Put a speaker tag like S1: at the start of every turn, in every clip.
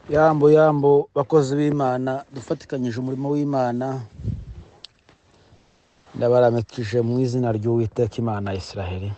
S1: Yambo bakozi b'Imana dufatikanyije umurimo w'Imana, ndabaramikije mu izina ry'Uwiteka Imana ya Isiraheli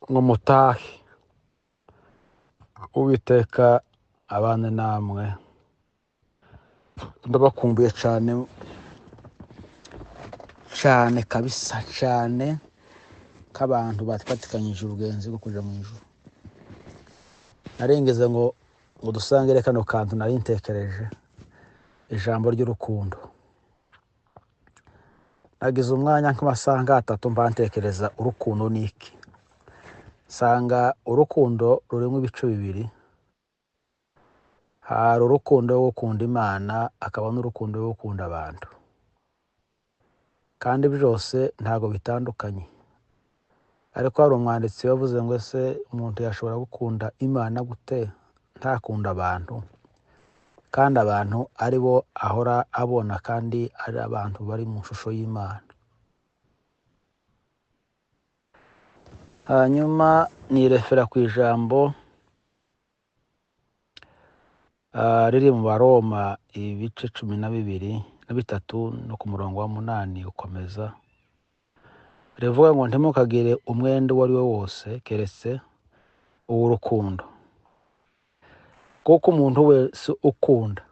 S1: ngo mutahe. Uwiteka abane namwe, ndabakumbuye cyane kabisa, cyane k'abantu bafatikanyije urugenzi rwo kuja mu ijuru. Narengeze ngo dusangire kano kantu nari ntekereje, ijambo ry'urukundo. Nagize umwanya nk'amasaha 3 mba ntekereza urukundo niki. Sanga urukundo rurimo ibice bibiri. Hari urukundo rwo gukunda Imana, akaba n'urukundo rwo gukunda abantu, kandi byose ntago bitandukanye. Ariko hari umwanditsi wavuze ngo ese umuntu yashobora gukunda Imana gute ntakunda abantu, kandi abantu ari bo ahora abona, kandi ari abantu bari mu shusho y'Imana. Hanyuma nirefera ku ijambo riri mu Baroma ibice 12:3 no ku murongo wa 8 ukomeza. Rivuga ngo ntimukagire umwenda uwo ari we wose keretse uw'urukundo, kuko umuntu wese ukunda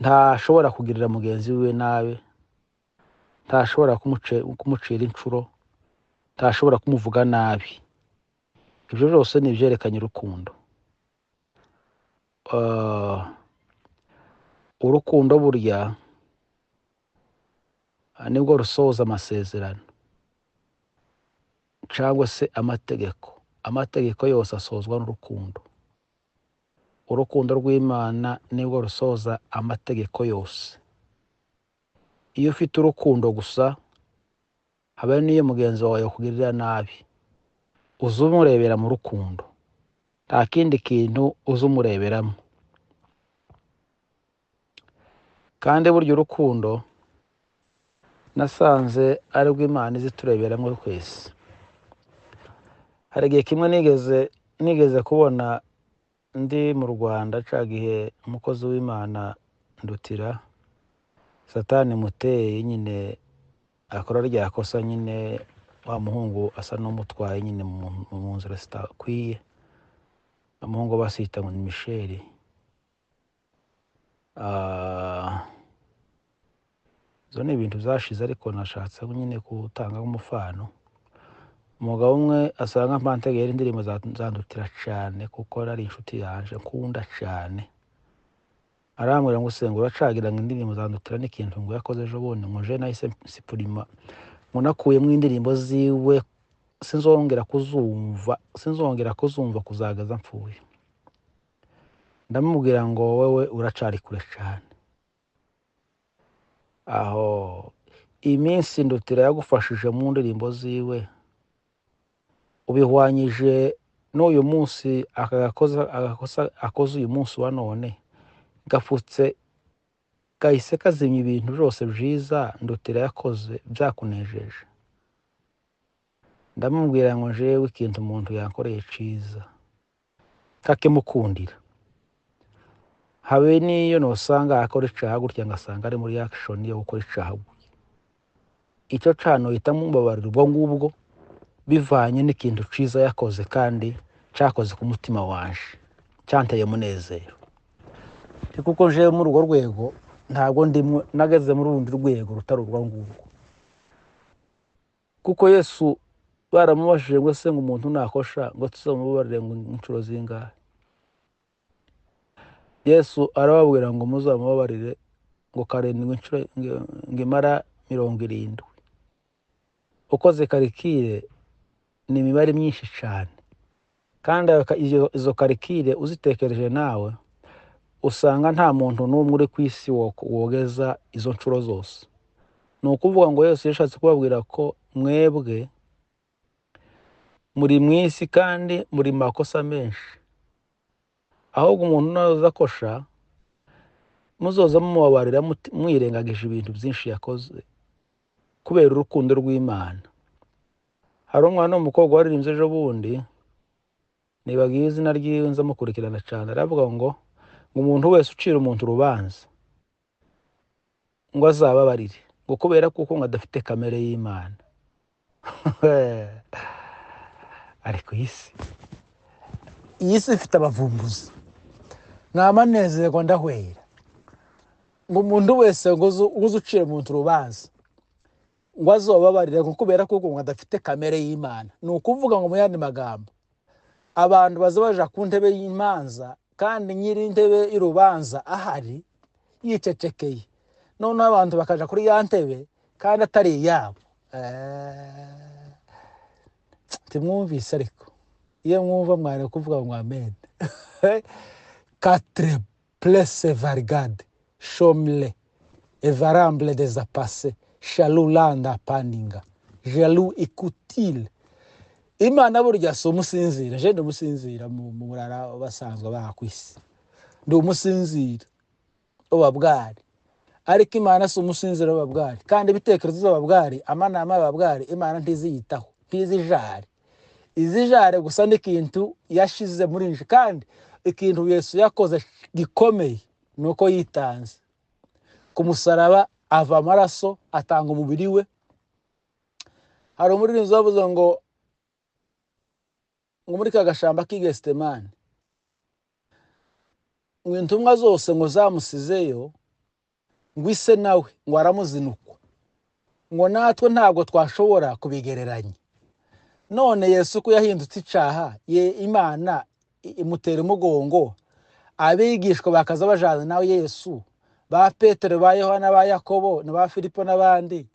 S1: ntashobora kugirira mugenzi we nabi, ntashobora kumucira inshuro, ntashobora kumuvuga nabi. Ibyo byose ni ibyerekanye urukundo. Urukundo burya nibwo rusohoza amasezerano cyangwa se amategeko. Amategeko yose asozwa n'urukundo. Urukundo rw'Imana nibwo rusohoza amategeko yose. Iyo ufite urukundo gusa, habe n'iyo mugenzi wawe yakugirira nabi, uzumurebera mu rukundo, nta kindi kintu uzumureberamo. Kandi burya urukundo nasanze ari rw'Imana izi tureberamo twese. Hari igihe kimwe nigeze kubona ndi mu Rwanda, ca gihe umukozi w'Imana Ndutira Satani muteye nyine akora rya kosa nyine, wa muhungu asa n'umutwaye nyine mu nzira zitakwiye. Umuhungu basita ngo ni Michel. Zo ni ibintu zashize, ariko nashatse nyine gutanga umufano. Umugabo umwe asanga mpantegera indirimbo zandutira cyane, kuko ari inshuti yanje nkunda cyane. Arambwira ngo usenga uracagira ngo indirimbo zandutira n'ikintu ngo yakoze ejo bundi, ngo je nahise sipurima, ngo nakuyemo indirimbo ziwe sinzongera kuzumva kuzagaza mpfuye. Ndamubwira ngo wewe uracari kure cyane. Aho iminsi Ndutira yagufashije mu ndirimbo ziwe, ubihwanyije n'uyu munsi akoze uyu munsi wa none, gafutse gahise kazimya ibintu byose byiza Ndutira yakoze byakunejeje. Ndamubwira ngo jewe ikintu umuntu yankoreye ciza kakimukundira, habe n'iyo nosanga akora icaha gutya ngasanga ari muri action yo gukora icaha. Icyo cano hitamo umbabarira ubwo ngubwo, bivanye n'ikintu ciza yakoze kandi cyakoze ku mutima wanje, cyanteye munezero. Kuko jewe muri urwo rwego ntabwo ndimwe, nageze muri urundi rwego rutari urwo ngubwo. Kuko Yesu baramubashije ngo se ngo umuntu nakosha ngo tuzamubabarire ngo inshuro zingahe. Yesu arababwira ngo muzamubabarire ngo 7 inshuro ngimara 70. Ukoze karikire ni imibare myinshi cyane, kandi izo karikire uzitekereje nawe usanga nta muntu n'umwe uri ku isi wogeza izo nshuro zose. Ni ukuvuga ngo Yesu yashatse kubabwira ko mwebwe muri mu isi kandi muri makosa menshi, ahubwo umuntu naza kosha muzoza mumubabarira mwirengagije ibintu byinshi yakoze kubera urukundo rw'Imana. Hari umwana w'umukobwa waririmbye ejo bundi nibagiye izina ryiwe nza mukurikirana cyane, aravuga ngo umuntu wese ucira umuntu urubanza ngo azababarire, ngo kubera kuko ngo adafite kamere y'Imana. Ariko iyi si ifite abavumbuzi, mwamanezerwa ndahwera ngo umuntu wese ngo uzi ucira umuntu urubanza ngo azobabarire ngo kubera kuko ngo adafite kamere y'Imana. Ni ukuvuga ngo mu yandi magambo, abantu baza baja ku ntebe y'imanza kandi nyiri intebe y'urubanza ahari yicecekeye, noneho abantu bakaja kuri ya ntebe kandi atari iyabo. Timwumvise ariko iyo mwumva mwari kuvuga ngo amen. Quatre plesse vargade chomle evaramble desapasse shalulanda paninga jaloux écoutile. Imana burya si umusinzira, je ndi umusinzira mu murara basanzwe bakwisi, ndi umusinzira obabwari, ariko Imana si umusinzira obabwari, kandi ibitekerezo z'obabwari, amanama y'obabwari Imana ntiziyitaho, ntizijare. Izijare gusa n'ikintu yashize muri nje, kandi ikintu Yesu yakoze gikomeye nuko yitanze ku musaraba, ava amaraso, atanga umubiri we. Hari umuririmbyi wavuze ngo muri ka gashamba k'i Getsemane ngo intumwa zose ngo zamusizeyo, ngo ise nawe ngo aramuzinukwa, ngo natwe ntabwo twashobora kubigereranya. None Yesu ko yahindutse icaha, Imana imutera umugongo, abigishwa bakaza bajana nawe Yesu, ba Petero, ba Yohana, ba Yakobo, na ba Filipo n'abandi,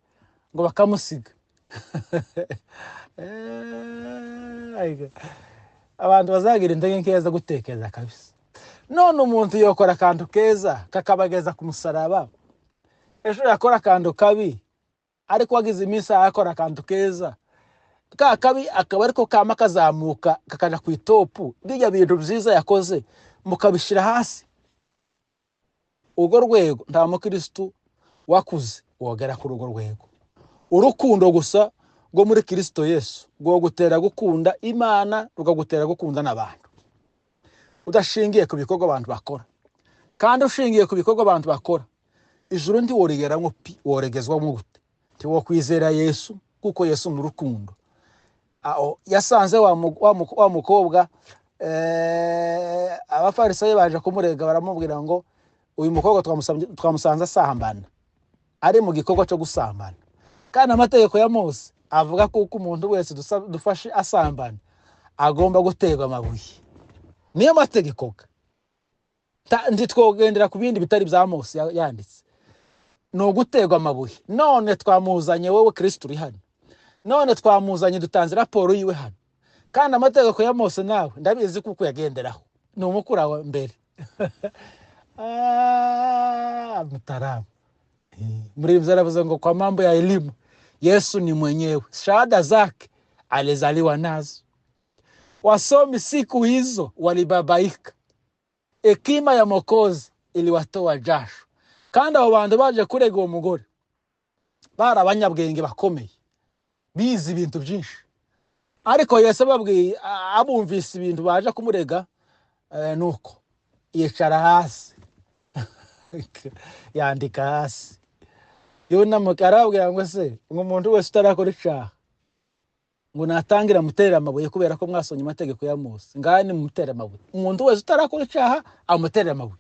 S1: ngo bakamusiga. Abantu bazagira intege nkeza gutekereza kabisa. None umuntu yokora akantu keza kakabageza ku musaraba, ejo yakora akantu kabi, ariko wagize iminsi yakora akantu keza, ka kabi akaba ariko kama kazamuka kakaja ku itopu. Bijya bintu byiza yakoze mukabishira hasi. Urwo rwego nta mukristo wakuze wogera ku rugo rwego. Urukundo gusa rwo muri Kristo Yesu rwo gutera gukunda Imana, rukagutera gukunda n'abantu, udashingiye ku bikorwa abantu bakora. Kandi ushingiye ku bikorwa abantu bakora, ijuru ndi worigeramwo pi, woregezwamo gute? Ti wo kwizera Yesu, kuko Yesu ni urukundo. Yasanze wa mukobwa, abafarisayo baje kumurega, baramubwira ngo uyu mukobwa twamusanze asambana, ari mu gikorwa cyo gusambana. Kandi amategeko ya Mose avuga ko umuntu wese dufashe asambana agomba guterwa amabuye. Niyo mategeko ndi twogendera ku bindi bitari bya Mose yanditse, no guterwa amabuye. None twamuzanye wowe Kristo uri hano, none twamuzanye dutanze raporo yiwe hano, kandi amategeko ya Mose nawe ndabizi kuko yagenderaho, ni umukura wa mbere. Mtaramu muri mzaravuze ngo kwa mambo ya elimu Yesu ni mwenyewe, shahada zake alizaliwa nazo. Wasomi siku hizo walibabaika, hekima ya Mwokozi iliwatoa jasho. Kandi abo bantu baje kurega uwo mugore bari abanyabwenge bakomeye, bizi ibintu byinshi, ariko Yesu ababwiye, abumvise ibintu baje kumurega, nuko yicara hasi yandika hasi. Yunama arabwira ngo se umuntu wese utarakora icaha ngo natangira mutera amabuye kubera ko mwasonye amategeko ya Mose. Ngani mutera amabuye umuntu wese utarakora icaha, amutera amabuye.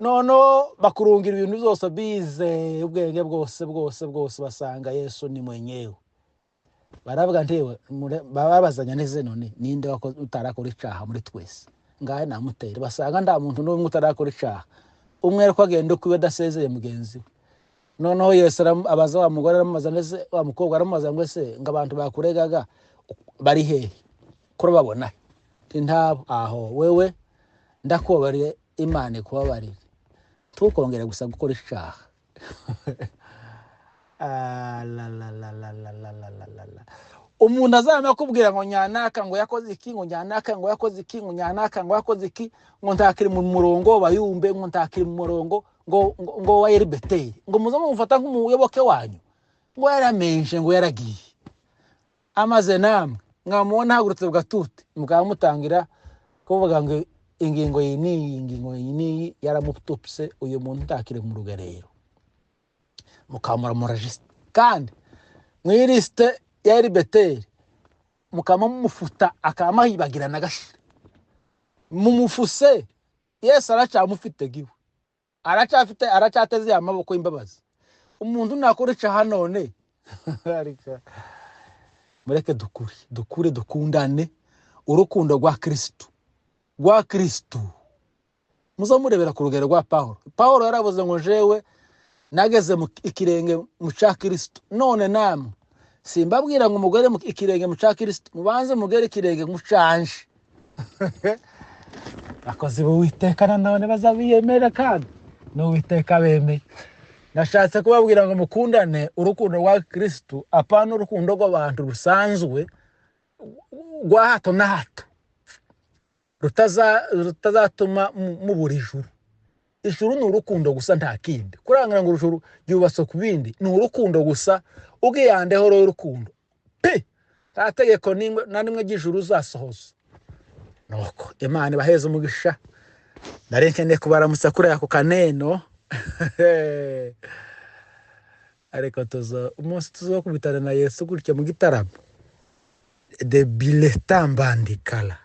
S1: Nono bakurungira ibintu byose, bize ubwenge bwose basanga Yesu ni mwenyewe. Baravuga ntewe babazanya neze, none ninde wako utarakora icaha muri twese? Ngaye namutera. Basanga nda muntu n'umwe utarakora icaha, umwe ko agenda kwiwe dasezeye mugenzi we. Noneho Yesu abaza wa mugore, aramubaza neze, wa mukobwa aramubaza ngo ese ngo abantu bakuregaga bari hehe kuri babona? Ntabo. Aho wewe ndakubabariye, Imana ikubabarire, tukongera gusa gukora icaha. Umuntu azana kubwira ngo nyanaka ngo yakoze iki, ngo nyanaka ngo yakoze iki, ngo nyanaka ngo yakoze iki, ngo ntakiri mu murongo bayumbe, ngo ntakiri mu murongo ngo wa Erbeteri, ngo muzamu mufata nk'umuyoboke wanyu, ngo yaramenje, ngo yaragiye amaze namwe mwamubona hagurutse bugatuti mukamutangira kuvuga ngo ingingo yini yaramutupse uyu muntu ntakire mu rugerero mukamura murajiste kandi mwiriste yari beteri mukama mumufuta akama yibagirana gashira mumufuse Yesu aracamufite giwe aracateze amaboko y'imbabazi umuntu nakurica hanone arika mureke dukure dukundane urukundo rwa Kristo muzamurebera ku rugero rwa Paulo yaravuze ngo jewe nageze mu ikirenge mu cya Kristo none namwe simbabwira ngo umugore mu ikirenge mu cya Kristo mubanze mugere ikirenge mu canje akoze Uwiteka none bazabiyemera kandi no Uwiteka bemeye nashatse kubabwira ngo mukundane urukundo rwa Kristo apana urukundo rw'abantu rusanzwe rwa hato na hato rutazatuma mubura ijuru ni urukundo gusa nta kindi kurangira ngo ijuru ryubatse ku bindi ni urukundo gusa ugiyandeho urukundo pe tategeko nimwe na nimwe ry'ijuru uzasohoza nuko Imana ibaheze umugisha narenkene kubaramutsa kuri ako kaneno ariko umunsi tuzokubitana na Yesu gutya mu gitaramo de biletambandikala